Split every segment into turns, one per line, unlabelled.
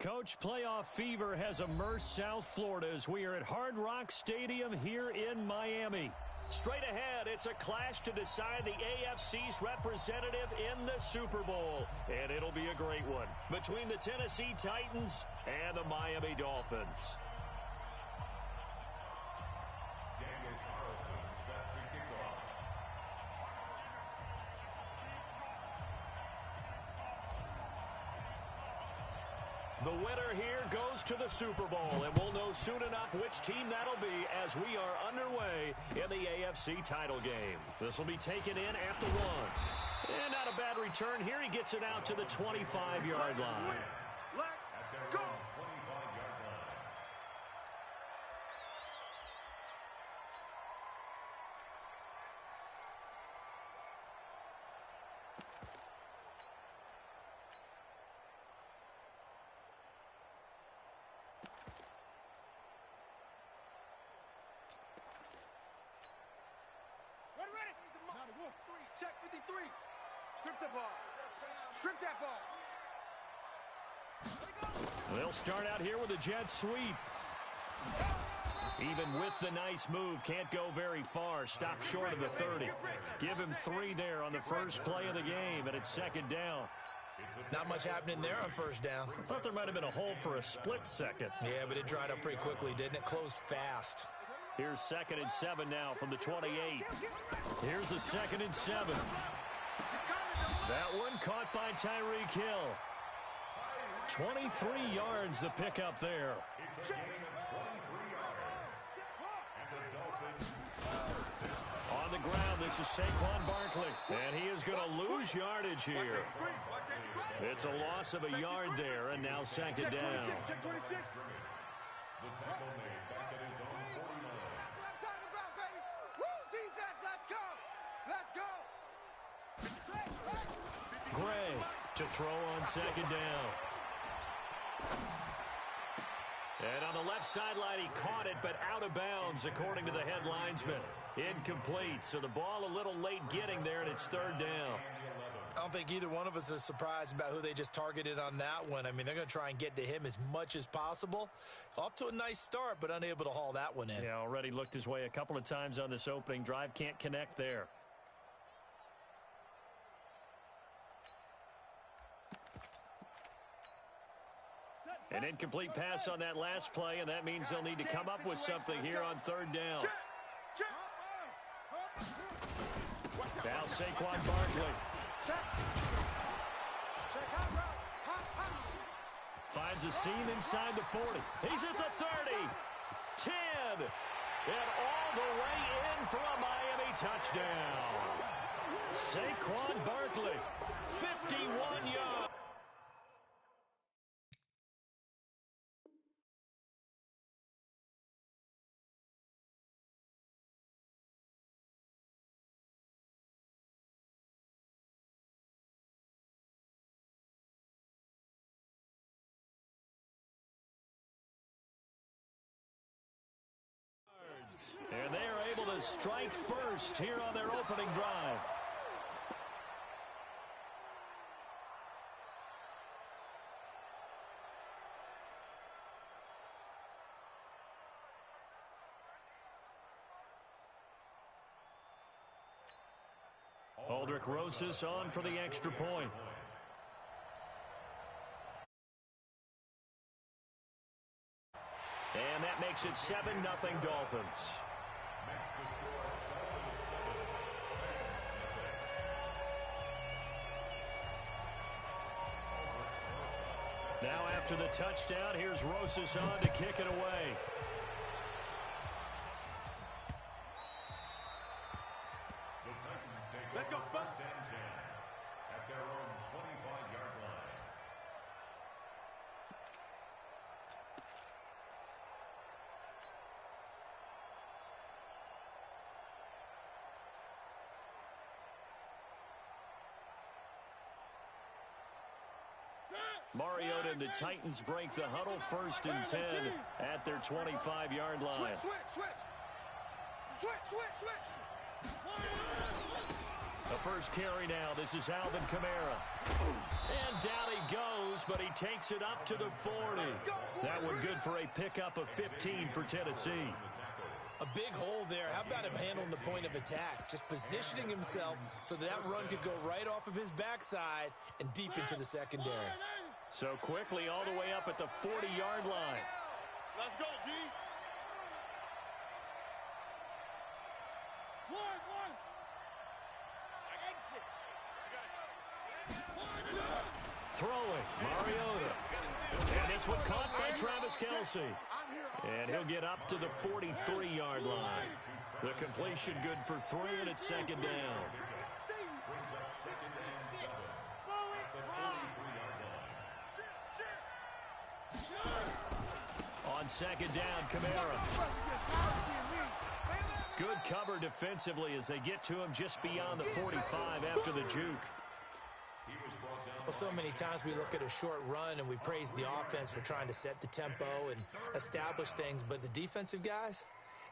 Coach, playoff fever has immersed South Florida as we are at Hard Rock Stadium here in Miami. Straight ahead, it's a clash to decide the AFC's representative in the Super Bowl. And it'll be a great one between the Tennessee Titans and the Miami Dolphins. The winner here goes to the Super Bowl, and we'll know soon enough which team that'll be as we are underway in the AFC title game. This will be taken in at the 1. And not a bad return here. He gets it out to the 25-yard line.
Let go. Check 53. Strip the ball. Strip that ball.
They'll start out here with a jet sweep. Even with the nice move, can't go very far. Stop short of the 30. Give him 3 there on the first play of the game, and it's second down.
Not much happening there on first down.
I thought there might have been a hole for a split second.
Yeah, but it dried up pretty quickly, didn't it? Closed fast.
Here's 2nd and 7 now from the 28. Here's a 2nd and 7. That one caught by Tyreek Hill. 23 yards the pickup there. On the ground, this is Saquon Barkley. And he is going to lose yardage here. It's a loss of a yard there, and now second down. Gray to throw on second down. And on the left sideline, he caught it, but out of bounds, according to the head linesman. Incomplete, so the ball a little late getting there, and it's third down.
I don't think either one of us is surprised about who they just targeted on that one. I mean, they're going to try and get to him as much as possible. Off to a nice start, but unable to haul that one in.
Yeah, already looked his way a couple of times on this opening drive. Can't connect there. An incomplete pass on that last play, and that means they'll need to come up with something here on third down. Now Saquon Barkley. Finds a seam inside the 40. He's at the 30. 10. And all the way in for a Miami touchdown. Saquon Barkley, 51 yards. And they are able to strike first here on their opening drive. Aldrich Rosas on for the extra point. And that makes it 7-0 Dolphins. Now after the touchdown, here's Rosas on to kick it away.
Let's go first and 10 at their own 25-yard line.
Mariota and the Titans break the huddle, 1st and 10 at their 25-yard line.
Switch.
The first carry now. This is Alvin Kamara. And down he goes, but he takes it up to the 40. That one good for a pickup of 15 for Tennessee.
A big hole there. How about him handling the point of attack? Just positioning himself so that run could go right off of his backside and deep into the secondary.
So quickly all the way up at the 40-yard line.
Let's go, D. One. Exit.
Throwing, Mariota. And this one caught by Travis Kelce. And he'll get up to the 43-yard line. The completion good for 3, and it's second down. On second down, Kamara. Good cover defensively as they get to him just beyond the 45 after the juke.
Well, so many times we look at a short run and we praise the offense for trying to set the tempo and establish things, but the defensive guys,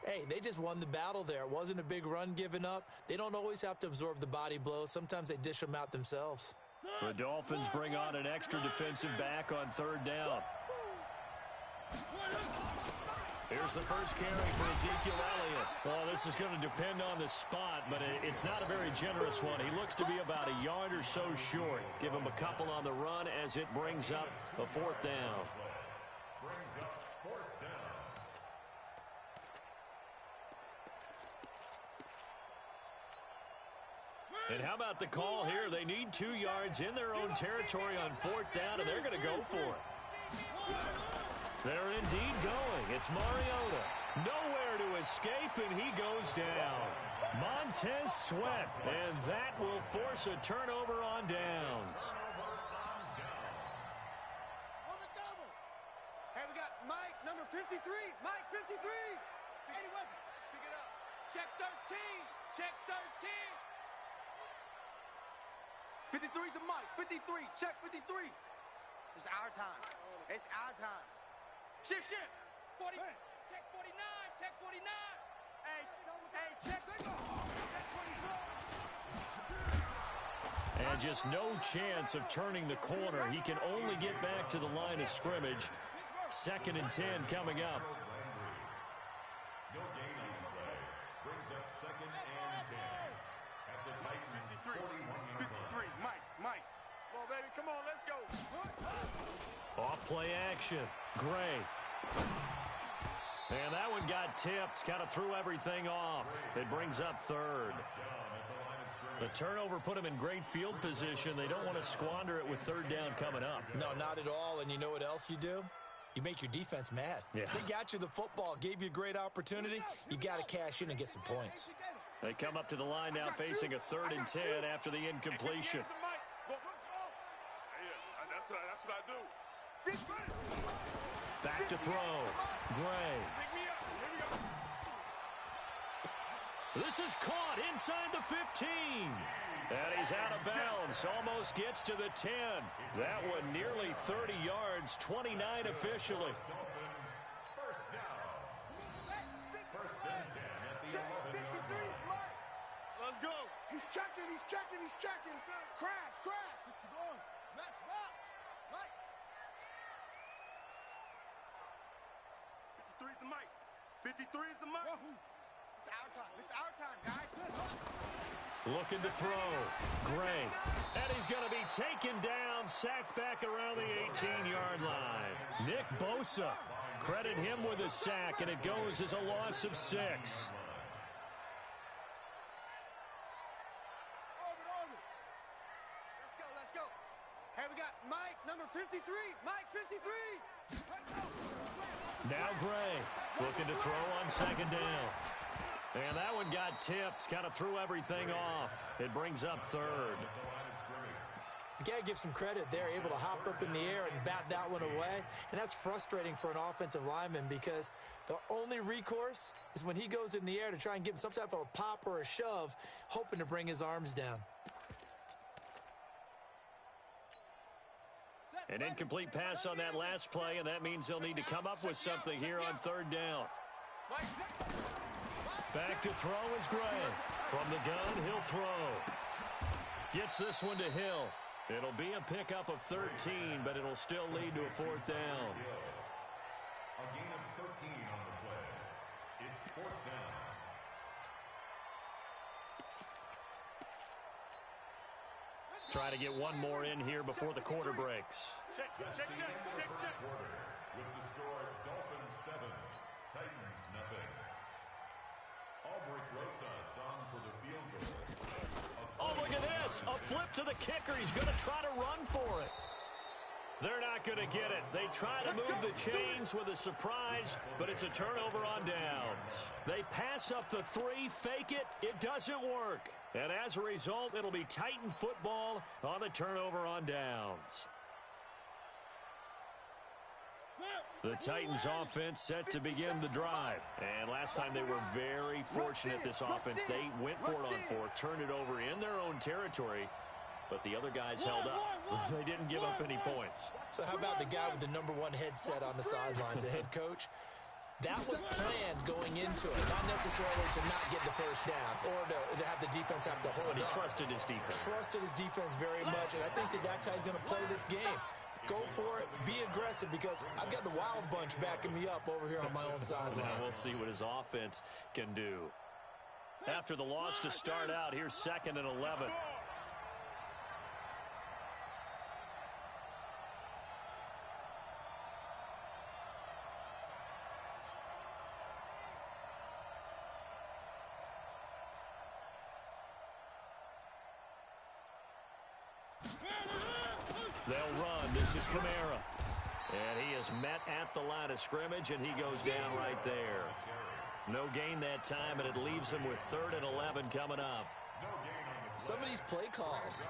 hey, they just won the battle there. It wasn't a big run given up. They don't always have to absorb the body blows. Sometimes they dish them out themselves.
The Dolphins bring on an extra defensive back on third down. Here's the first carry for Ezekiel Elliott. Well, this is going to depend on the spot, but it's not a very generous one. He looks to be about a yard or so short. Give him a couple on the run as it brings up a fourth down. And how about the call here? They need 2 yards in their own territory on fourth down, and they're going to go for it. They're indeed going. It's Mariota. Nowhere to escape, and he goes down. Montez Sweat, and that will force a turnover on downs.
On the double. Hey, we got Mike, number 53. Mike, 53. 81. Pick it up. Check 13. Check 13. 53's the Mike. 53. Check 53. It's our time. It's our time. Shift. 40. Hey. Check 49. Check 49. Hey, check.
And just no chance of turning the corner. He can only get back to the line of scrimmage. 2nd and 10 coming up.
No gain on the play. Brings up 2nd and 10. At the Titans' 41-yard line.
53. Mike. Come on, baby. Come on, let's go.
Off play action. Gray. And that one got tipped. Kind of threw everything off. It brings up 3rd. The turnover put them in great field position. They don't want to squander it with 3rd down coming up.
No, not at all. And you know what else you do? You make your defense mad.
Yeah.
They got you the football, gave you a great opportunity. You got to cash in and get some points.
They come up to the line now facing a 3rd and 10 after the incompletion.
That's what I do.
Back to throw. Gray. This is caught inside the 15. And he's out of bounds. Almost gets to the 10. That one nearly 30 yards, 29 officially.
First down. 1st and 10 at the 11-yard line.
Let's go. He's checking. Crash. Let's box. Mike. 53 is the Mike. 53 is the Mike. It's our time, guys.
Looking to throw. Gray. And he's going to be taken down, sacked back around the 18-yard line. Nick Bosa. Credit him with a sack, and it goes as a loss of 6.
Let's go. Hey, we got Mike, number 53. Mike, 53.
Now Gray looking to throw on 2nd down. And that one got tipped, kind of threw everything off. It brings up 3rd.
You got to give some credit. They're able to hop up in the air and bat that one away. And that's frustrating for an offensive lineman because the only recourse is when he goes in the air to try and give him some type of a pop or a shove, hoping to bring his arms down.
An incomplete pass on that last play, and that means they'll need to come up with something here on 3rd down. Back to throw is Gray. From the gun, he'll throw. Gets this one to Hill. It'll be a pickup of 13, but it'll still lead to a fourth down.
A gain of 13 on the play. It's fourth down.
Try to get one more in here before the quarter breaks.
Check.
With the score, Dolphins 7, Titans nothing. Albrecht Rosas on for the field goal.
Oh, look at this. A flip to the kicker. He's going to try to run for it. They're not going to get it. They try to move the chains with a surprise, but it's a turnover on downs. They pass up the 3, fake it. It doesn't work. And as a result, it'll be Titan football on the turnover on downs. The Titans offense set to begin the drive. And last time they were very fortunate, this offense. They went for it on fourth, turned it over in their own territory, but the other guys held up. They didn't give up any points.
So how about the guy with the #1 headset on the sidelines, the head coach? That was planned going into it, not necessarily to not get the first down or to have the defense have to hold
But he
up.
trusted his defense.
Trusted his defense very much, and I think that's how he's going to play this game. Go for it, be aggressive, because I've got the wild bunch backing me up over here on my own sideline.
Now we'll see what his offense can do. After the loss to start out, here's 2nd and 11. They'll run. This is Kamara. And he is met at the line of scrimmage, and he goes down right there. No gain that time, and it leaves him with 3rd and 11 coming up.
Some of these play calls,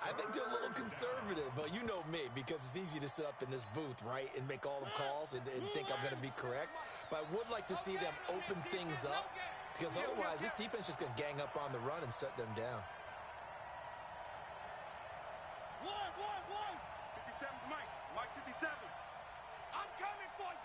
I think they're a little conservative, but you know me, because it's easy to sit up in this booth, right, and make all the calls and think I'm going to be correct. But I would like to see them open things up, because otherwise this defense is just going to gang up on the run and shut them down.
57 Mike 57. I'm coming for you.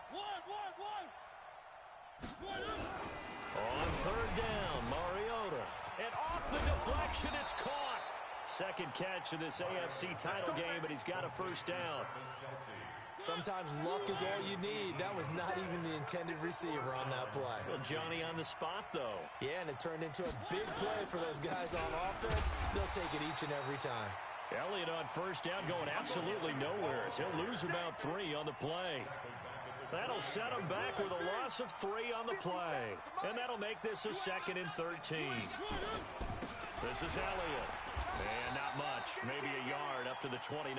On 3rd down, Mariota. And off the deflection, it's caught. Second catch of this AFC title game, and he's got a first down.
Sometimes luck is all you need. That was not even the intended receiver on that play.
Well, Johnny on the spot, though.
Yeah, and it turned into a big play for those guys on offense. They'll take it each and every time.
Elliott on first down going absolutely nowhere. He'll lose about 3 on the play. That'll set him back with a loss of 3 on the play. And that'll make this a 2nd and 13. This is Elliott. And not much. Maybe a yard up to the 29.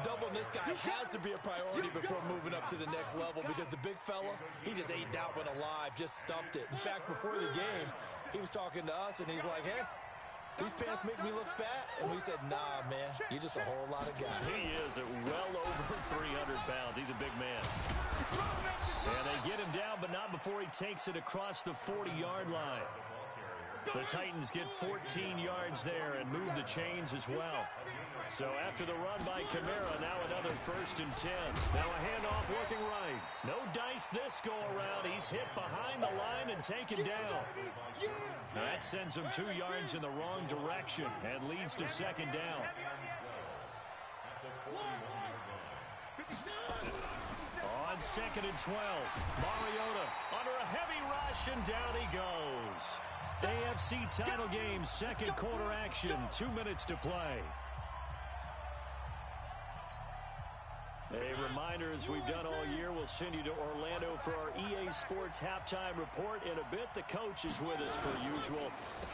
Doubling this guy has to be a priority before moving up to the next level, because the big fella, he just ate that one alive, just stuffed it. In fact, before the game, he was talking to us, and he's like, hey, these pants make me look fat. And we said, nah, man, you're just a whole lot of guy.
He is at well over 300 pounds. He's a big man. And they get him down, but not before he takes it across the 40-yard line. The Titans get 14 yards there and move the chains as well. So after the run by Kamara, now another 1st and 10. Now a handoff looking right. No dice this go around. He's hit behind the line and taken down. That sends him 2 yards in the wrong direction and leads to 2nd down. On 2nd and 12, Mariota under a heavy rush, and down he goes. AFC title game, 2nd quarter action, 2 minutes to play. A reminder, as we've done all year, we'll send you to Orlando for our EA Sports halftime report. In a bit, the coach is with us per usual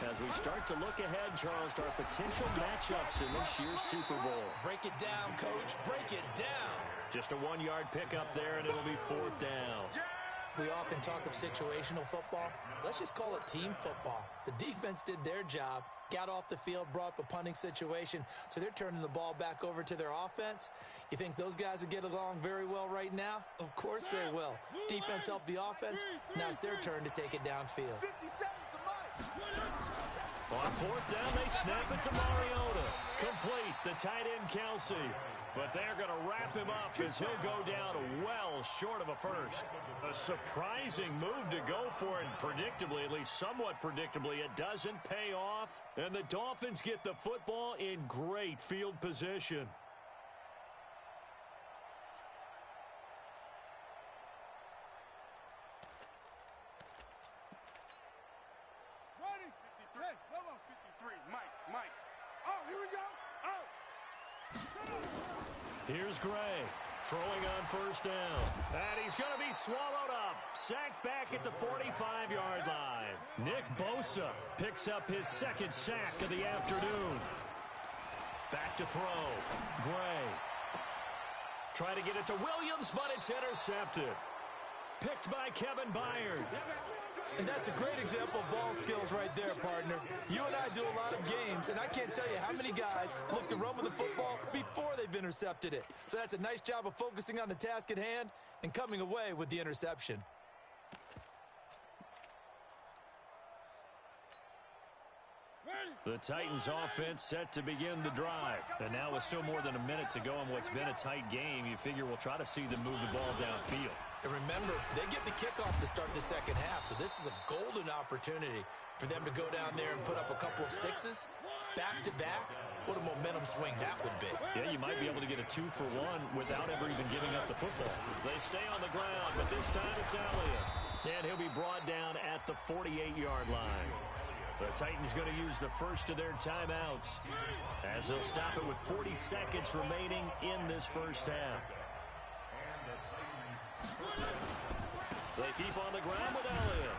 as we start to look ahead, Charles, to our potential matchups in this year's Super Bowl.
Break it down, Coach. Break it down.
Just a 1-yard pickup there, and it'll be 4th down.
We often talk of situational football. Let's just call it team football. The defense did their job, got off the field, brought the punting situation, so they're turning the ball back over to their offense. You think those guys will get along very well right now? Of course they will. Defense helped the offense. Now it's their turn to take it downfield.
On 4th down, they snap it to Mariota. Complete, the tight end Kelsey. But they're going to wrap him up as he'll go down well short of a first. A surprising move to go for it, and predictably, at least somewhat predictably, it doesn't pay off. And the Dolphins get the football in great field position.
Ready? 53. Hey, hold on, 53. Mike. Oh, here we go. Oh.
Here's Gray throwing on first down. And he's going to be swallowed up. Sacked back at the 45-yard line. Nick Bosa picks up his second sack of the afternoon. Back to throw. Gray. Trying to get it to Williams, but it's intercepted. Picked by Kevin Byard.
And that's a great example of ball skills right there, partner. You and I do a lot of games, and I can't tell you how many guys look to run with the football before they've intercepted it. So that's a nice job of focusing on the task at hand and coming away with the interception.
The Titans offense set to begin the drive. And now with still more than a minute to go in what's been a tight game, you figure we'll try to see them move the ball downfield.
And remember, they get the kickoff to start the second half, so this is a golden opportunity for them to go down there and put up a couple of sixes back-to-back. What a momentum swing that would be.
Yeah, you might be able to get a 2-for-1 without ever even giving up the football. They stay on the ground, but this time it's Elliott. And he'll be brought down at the 48-yard line. The Titans going to use the first of their timeouts as they'll stop it with 40 seconds remaining in this first half. They keep on the ground with Elliott.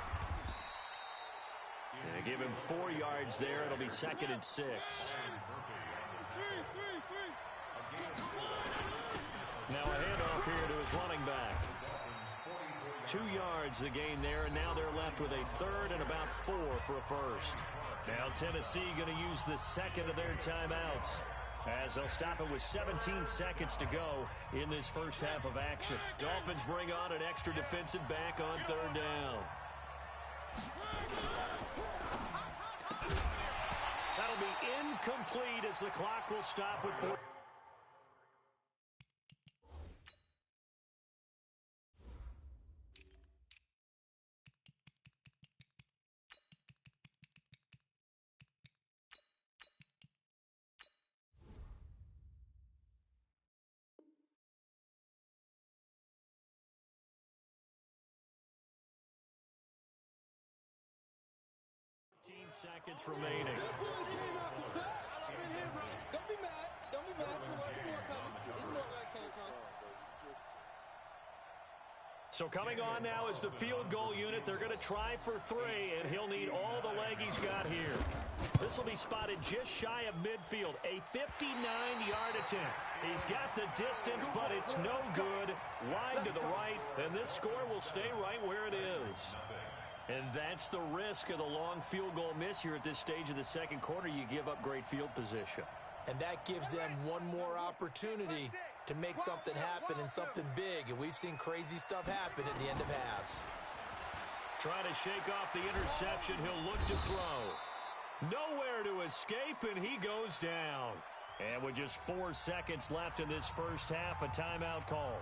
And give him 4 yards there. It'll be 2nd and 6. Now a handoff here to his running back. 2 yards the gain there, and now they're left with a third and about 4 for a first. Now Tennessee going to use the second of their timeouts as they'll stop it with 17 seconds to go in this first half of action. Dolphins bring on an extra defensive back on third down. That'll be incomplete as the clock will stop with 4. 15 seconds remaining.
Don't be mad. Don't be mad. There's more coming. There's more where I came from.
So coming on now is the field goal unit. They're going to try for 3, and he'll need all the leg he's got here. This will be spotted just shy of midfield. A 59-yard attempt. He's got the distance, but it's no good. Wide to the right, and this score will stay right where it is. And that's the risk of the long field goal miss here at this stage of the second quarter. You give up great field position.
And that gives them one more opportunity to make something happen and something big. And we've seen crazy stuff happen at the end of halves.
Trying to shake off the interception. He'll look to throw. Nowhere to escape, and he goes down. And with just 4 seconds left in this first half, a timeout call.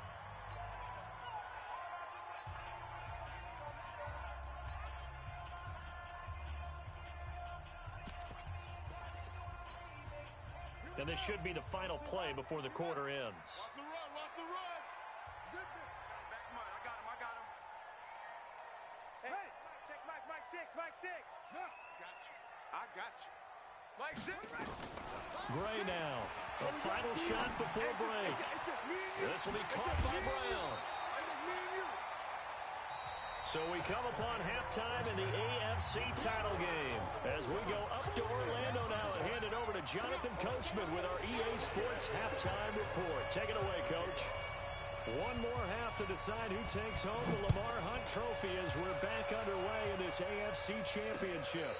And this should be the final play before the quarter ends.
Watch the run. Watch the run. Zip it. Back to mine. I got him. Hey, Mike, check Mike 6. Mike 6. No. I got you. Mike 6.
Gray now. A final shot before break.
It's just me and you.
This will be caught by Brown.
It's just me and you.
So we come upon halftime in the AFC title game as we go up to Orlando now and hand it over to Jonathan Coachman with our EA Sports halftime report. Take it away, Coach. One more half to decide who takes home the Lamar Hunt Trophy as we're back underway in this AFC Championship.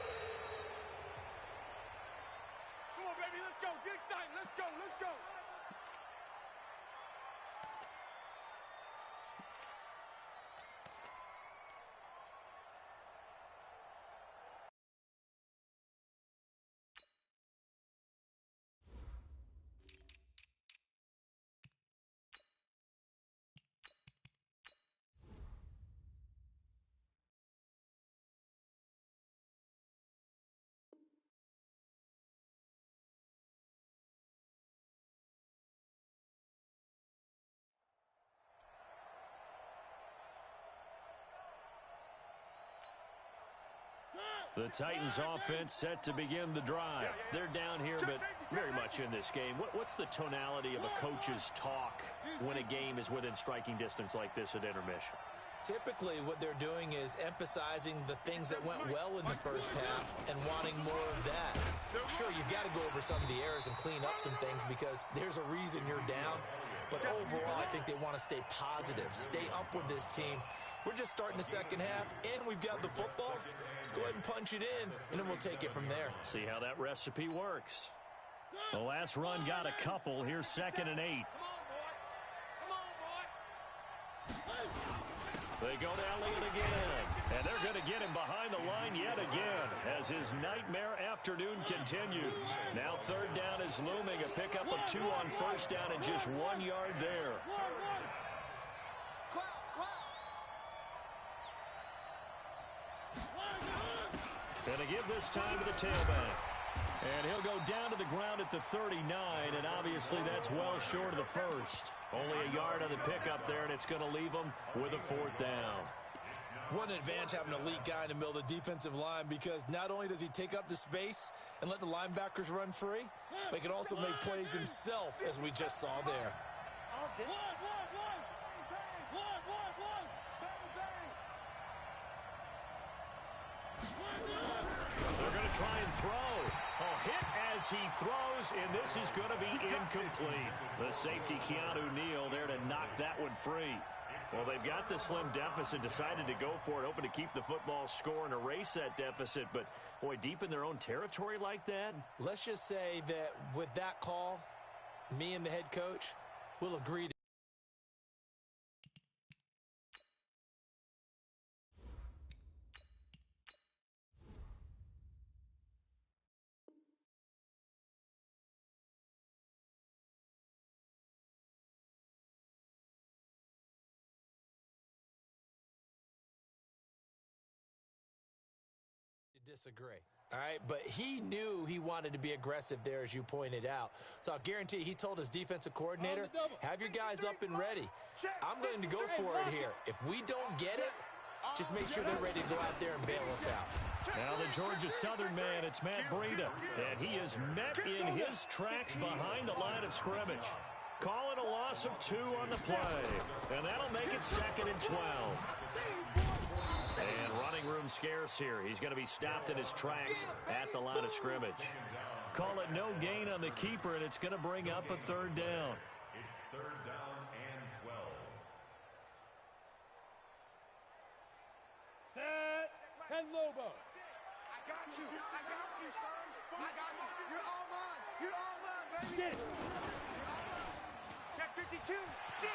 The Titans offense set to begin the drive. They're down here, but very much in this game. What's the tonality of a coach's talk when a game is within striking distance like this at intermission?
Typically, what they're doing is emphasizing the things that went well in the first half and wanting more of that. Sure, you've got to go over some of the errors and clean up some things because there's a reason you're down. But overall, I think they want to stay positive, stay up with this team. We're just starting the second half, and we've got the football. Let's go ahead and punch it in, and then we'll take it from there.
See how that recipe works. The last run got a couple. Here's 2nd and 8. They go to Elliott again, and they're going to get him behind the line yet again as his nightmare afternoon continues. Now 3rd down is looming, a pickup of 2 on 1st down and just 1 yard there. And to give this time to the tailback. And he'll go down to the ground at the 39, and obviously that's well short of the first. Only a yard on the pickup there, and it's going to leave them with a 4th down.
What an advantage having an elite guy in the middle of the defensive line, because not only does he take up the space and let the linebackers run free, but he can also make plays himself, as we just saw there.
They're going to try and throw. A hit as he throws, and this is going to be incomplete. The safety, Keanu Neal, there to knock that one free. Well, they've got the slim deficit, decided to go for it, hoping to keep the football score and erase that deficit. But, boy, deep in their own territory like that?
Let's just say that with that call, me and the head coach will agree to. Disagree. All right, but he knew he wanted to be aggressive there, as you pointed out. So I'll guarantee you, he told his defensive coordinator, have your guys up and ready. I'm going to go for it here. If we don't get it, just make sure they're ready to go out there and bail us out.
Now the Georgia Southern man, it's Matt Breida, and he is met in his tracks behind the line of scrimmage. Calling a loss of 2 on the play, and that'll make it 2nd and 12. And running room scarce here. He's going to be stopped in his tracks at the line of scrimmage. Call it no gain on the keeper, and it's going to bring up a 3rd down.
It's 3rd down and 12.
Set. 10 Lobo.
I got you, son. I got you. You're all mine, baby. Check 52. Sit.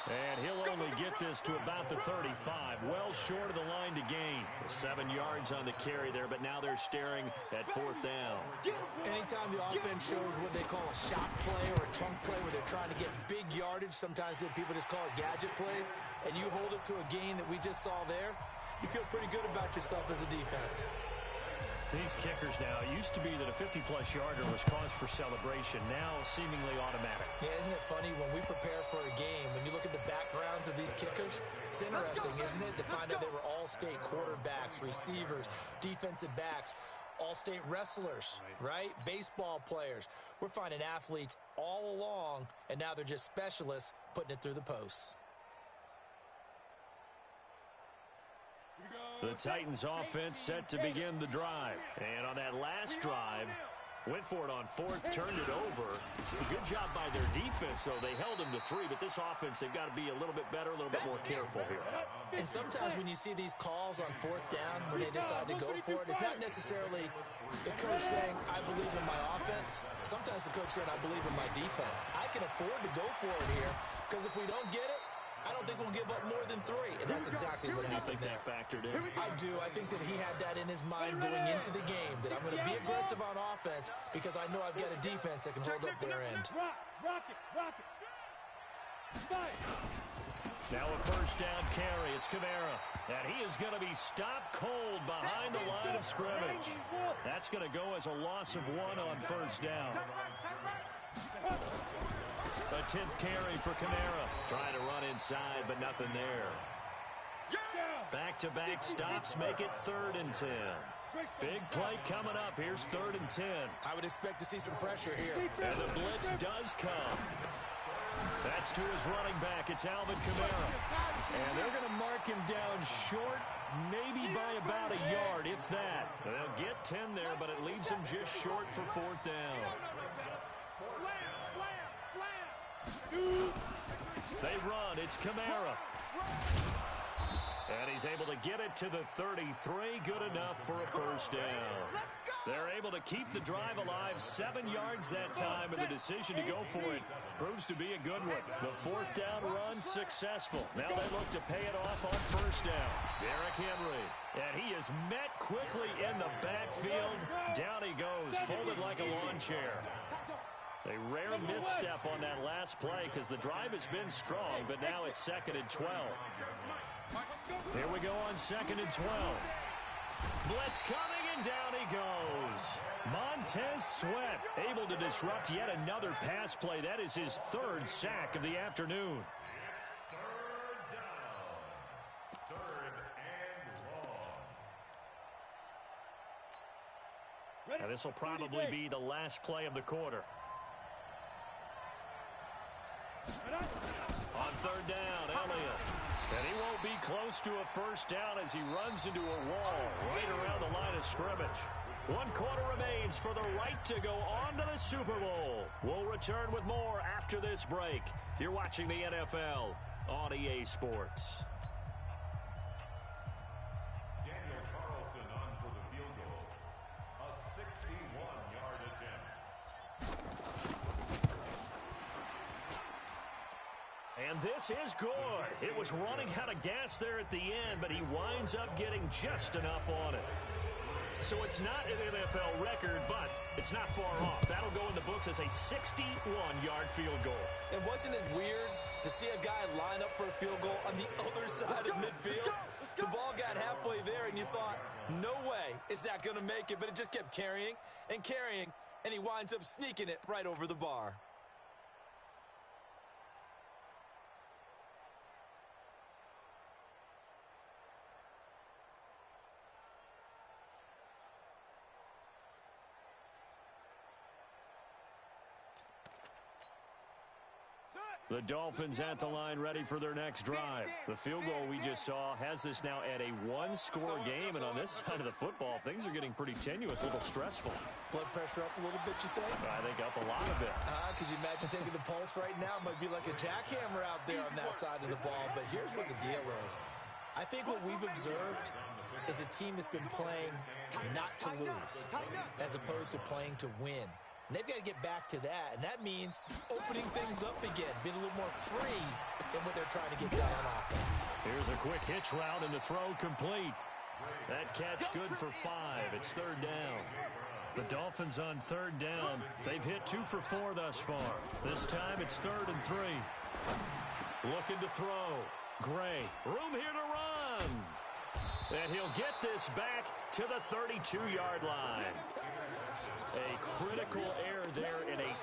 And he'll only get this to about the 35, well short of the line to gain. 7 yards on the carry there, but now they're staring at 4th down.
Anytime the offense shows what they call a shot play or a chunk play where they're trying to get big yardage, sometimes people just call it gadget plays, and you hold it to a gain that we just saw there, you feel pretty good about yourself as a defense.
These kickers now, it used to be that a 50-plus yarder was cause for celebration, now seemingly automatic.
Yeah, isn't it funny when we prepare for a game, when you look at the backgrounds of these kickers, it's interesting, isn't it, to find out they were all-state quarterbacks, receivers, defensive backs, all-state wrestlers, right? Baseball players. We're finding athletes all along, and now they're just specialists putting it through the posts.
The Titans offense set to begin the drive. And on that last drive, went for it on 4th, turned it over. Good job by their defense, though. They held them to 3, but this offense, they've got to be a little bit better, a little bit more careful here.
And sometimes when you see these calls on 4th down, when they decide to go for it, it's not necessarily the coach saying, I believe in my offense. Sometimes the coach saying, I believe in my defense. I can afford to go for it here, because if we don't get it, I don't think we'll give up more than 3, and that's exactly what happened there.
That factored in?
I do. I think that he had that in his mind going into the game, that I'm going to be aggressive on offense because I know I've got a defense that can hold up their end.
Rock it.
Now a 1st down carry. It's Kamara. And he is going to be stopped cold behind the line of scrimmage. That's going to go as a loss of 1 on 1st down. A 10th carry for Kamara. Trying to run inside, but nothing there. Back-to-back stops make it 3rd and 10. Big play coming up. Here's 3rd and 10.
I would expect to see some pressure here.
And the blitz does come. That's to his running back. It's Alvin Kamara. And they're going to mark him down short, maybe by about a yard, if that. They'll get 10 there, but it leaves him just short for 4th down. They run. It's Kamara. And he's able to get it to the 33. Good enough for a 1st down. They're able to keep the drive alive. 7 yards that time, and the decision to go for it proves to be a good one. The 4th down run successful. Now they look to pay it off on 1st down. Derrick Henry. And he is met quickly in the backfield. Down he goes, folded like a lawn chair. A rare misstep on that last play because the drive has been strong, but now it's 2nd and 12. Here we go on 2nd and 12. Blitz coming, and down he goes. Montez Sweat able to disrupt yet another pass play. That is his 3rd sack of the afternoon.
3rd down. 3rd and long.
Now this will probably be the last play of the quarter. On 3rd down, Elliott. And he won't be close to a 1st down as he runs into a wall right around the line of scrimmage. 1 quarter remains for the right to go on to the Super Bowl. We'll return with more after this break. You're watching the NFL on EA Sports.
Daniel Carlson on for the field goal. A 61-yard attempt.
And this is good. It was running out of gas there at the end, but he winds up getting just enough on it. So it's not an NFL record, but it's not far off. That'll go in the books as a 61-yard field goal.
And wasn't it weird to see a guy line up for a field goal on the other side of midfield? The ball got halfway there, and you thought, no way is that going to make it. But it just kept carrying and carrying, and he winds up sneaking it right over the bar.
The Dolphins at the line ready for their next drive. The field goal we just saw has us now at a 1-score game, and on this side of the football, things are getting pretty tenuous, a little stressful.
Blood pressure up a little bit, you think?
I think up a lot of it.
Could you imagine taking the pulse right now? It might be like a jackhammer out there on that side of the ball, but here's what the deal is. I think what we've observed is a team that's been playing not to lose as opposed to playing to win. And they've got to get back to that, and that means opening things up again, being a little more free in what they're trying to get done on offense.
Here's a quick hitch route, and the throw complete. That catch good for 5. It's 3rd down. The Dolphins on 3rd down. They've hit 2 for 4 thus far. This time it's 3rd and 3. Looking to throw. Gray. Room here to run. And he'll get this back to the 32-yard line. A critical error there in a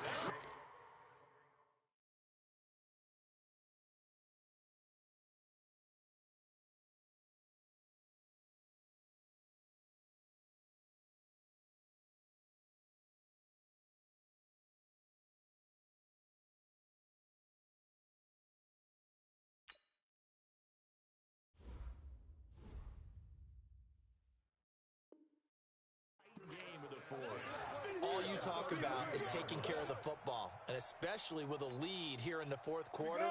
game of the 4th.
All you talk about is taking care of the football, and especially with a lead here in the 4th quarter,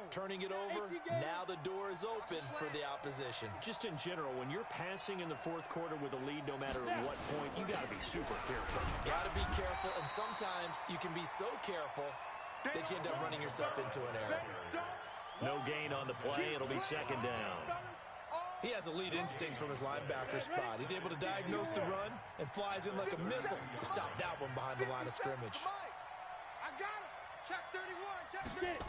turning it over, now the door is open for the opposition.
Just in general, when you're passing in the 4th quarter with a lead, no matter at what point, you got to be super careful.
Got to be careful, and sometimes you can be so careful that you end up running yourself into an error.
No gain on the play. It'll be 2nd down.
He has elite instincts from his linebacker spot. He's able to diagnose the run and flies in like a missile to stop that one behind the line of scrimmage.
I got him. Check 31. Check 31.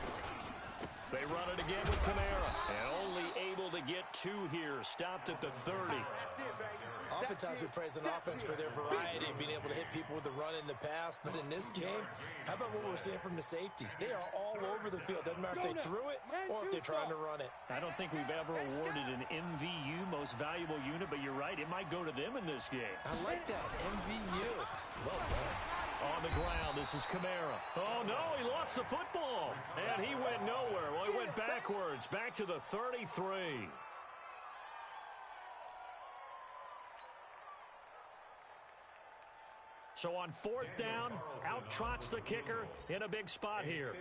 They run it again with Kamara. And only able to get 2 here. Stopped at the 30.
Oftentimes we praise an offense for their variety of being able to hit people with the run in the past. But in this game, how about what we're seeing from the safeties? They are all over the field. Doesn't matter if they threw it or if they're trying to run it.
I don't think we've ever awarded an MVU, most valuable unit, but you're right, it might go to them in this game.
I like that, MVU. Well done.
On the ground, this is Kamara. Oh, no, he lost the football. And he went nowhere. Well, he went backwards, back to the 33. So on fourth down, out trots the kicker in a big spot here.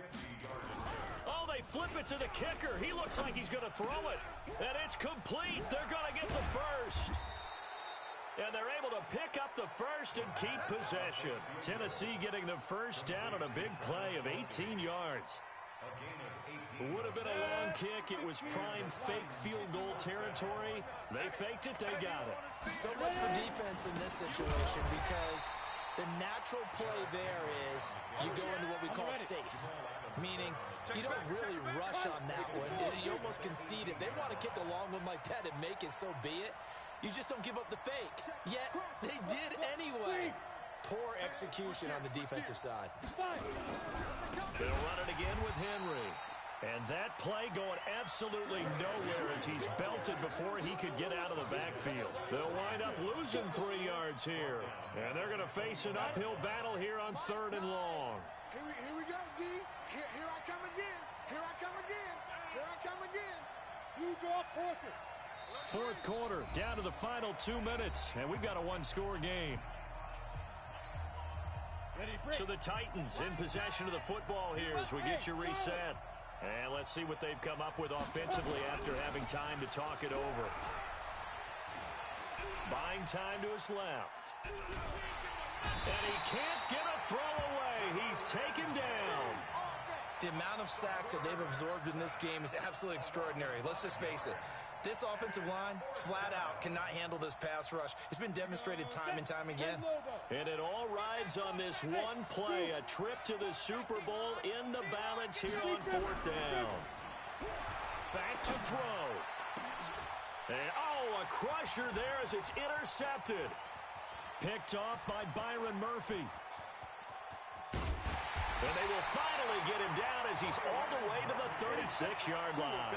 Oh, they flip it to the kicker. He looks like he's going to throw it. And it's complete. They're going to get the first. And they're able to pick up the first and keep possession. Tennessee getting the first down on a big play of 18 yards. Would have been a long kick. It was prime fake field goal territory. They faked it. They got it.
So much for defense in this situation because the natural play there is you go into what we call safe, meaning you don't really rush on that one. You almost concede it. They want to kick a long one like that and make it, so be it. You just don't give up the fake. Yet they did anyway. Poor execution on the defensive side.
They'll run it again with Henry. And that play going absolutely nowhere as he's belted before he could get out of the backfield. They'll wind up losing 3 yards here. And they're going to face an uphill battle here on 3rd and long.
Here we go, D. Here I come again. Here I come again. Here I come again. You draw quarter.
Fourth quarter, down to the final 2 minutes. And we've got a one-score game. So the Titans in possession of the football here as we get you reset. And let's see what they've come up with offensively after having time to talk it over. Buying time to his left. And he can't get a throw away. He's taken down.
The amount of sacks that they've absorbed in this game is absolutely extraordinary. Let's just face it. This offensive line, flat out, cannot handle this pass rush. It's been demonstrated time and time again.
And it all rides on this one play, a trip to the Super Bowl in the balance here on 4th down. Back to throw. And, oh, a crusher there as it's intercepted. Picked off by Byron Murphy. And they will finally get him down as he's all the way to the 36-yard line.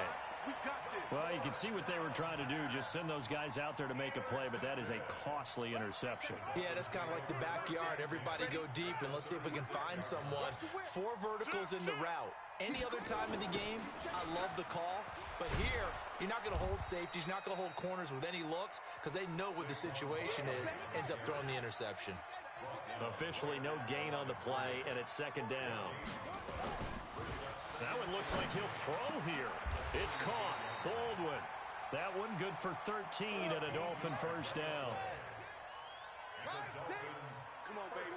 Well, you can see what they were trying to do, just send those guys out there to make a play, but that is a costly interception.
Yeah, that's kind of like the backyard. Everybody go deep, and let's see if we can find someone. 4 verticals in the route. Any other time in the game, I love the call, but here, you're not going to hold safeties, you're not going to hold corners with any looks, because they know what the situation is, ends up throwing the interception.
Officially no gain on the play, and it's 2nd down. That one looks like he'll throw here. It's caught. Baldwin. That one good for 13 and a Dolphin first down.
Come on, baby.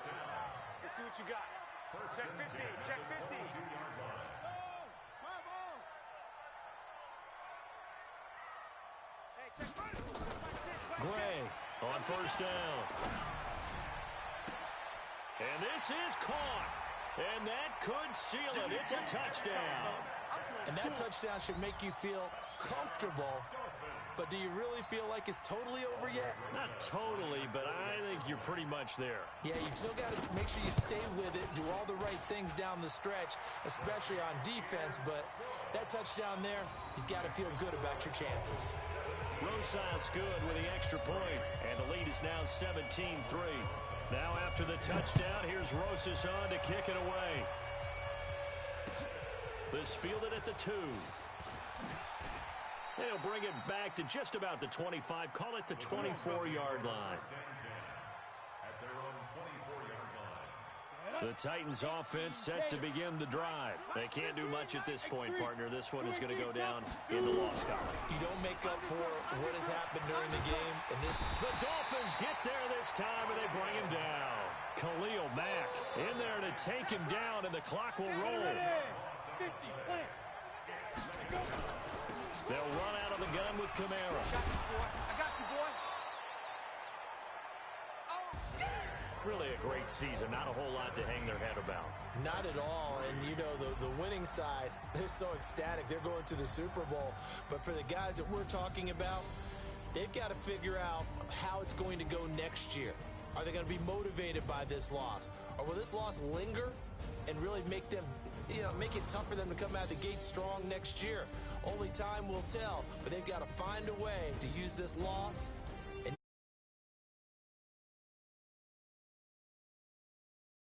Let's see what you got. Check 15. Check 15. Hey, check 5.
Gray on first down. And this is caught. And that could seal it. It's a touchdown.
And that touchdown should make you feel comfortable. But do you really feel like it's totally over yet?
Not totally, but I think you're pretty much there.
Yeah, you've still got to make sure you stay with it, do all the right things down the stretch, especially on defense. But that touchdown there, you've got to feel good about your chances.
Rosas good with the extra point, and the lead is now 17-3. Now after the touchdown, here's Rosas on to kick it away. This fielded at the 2. They'll bring it back to just about the 25. Call it the 24-yard line. The Titans offense set to begin the drive. They can't do much at this point, partner. This one is going to go down in the loss column.
You don't make up for what has happened during the game. And
the Dolphins get there this time, and they bring him down. Khalil Mack in there to take him down, and the clock will roll. They'll run out of the gun with Kamara.
I got you, boy.
Really a great season. Not a whole lot to hang their head about.
Not at all. And, you know, the winning side, they're so ecstatic. They're going to the Super Bowl. But for the guys that we're talking about, they've got to figure out how it's going to go next year. Are they going to be motivated by this loss? Or will this loss linger and really make them make it tough for them to come out of the gate strong next year. Only time will tell, but they've got to find a way to use this loss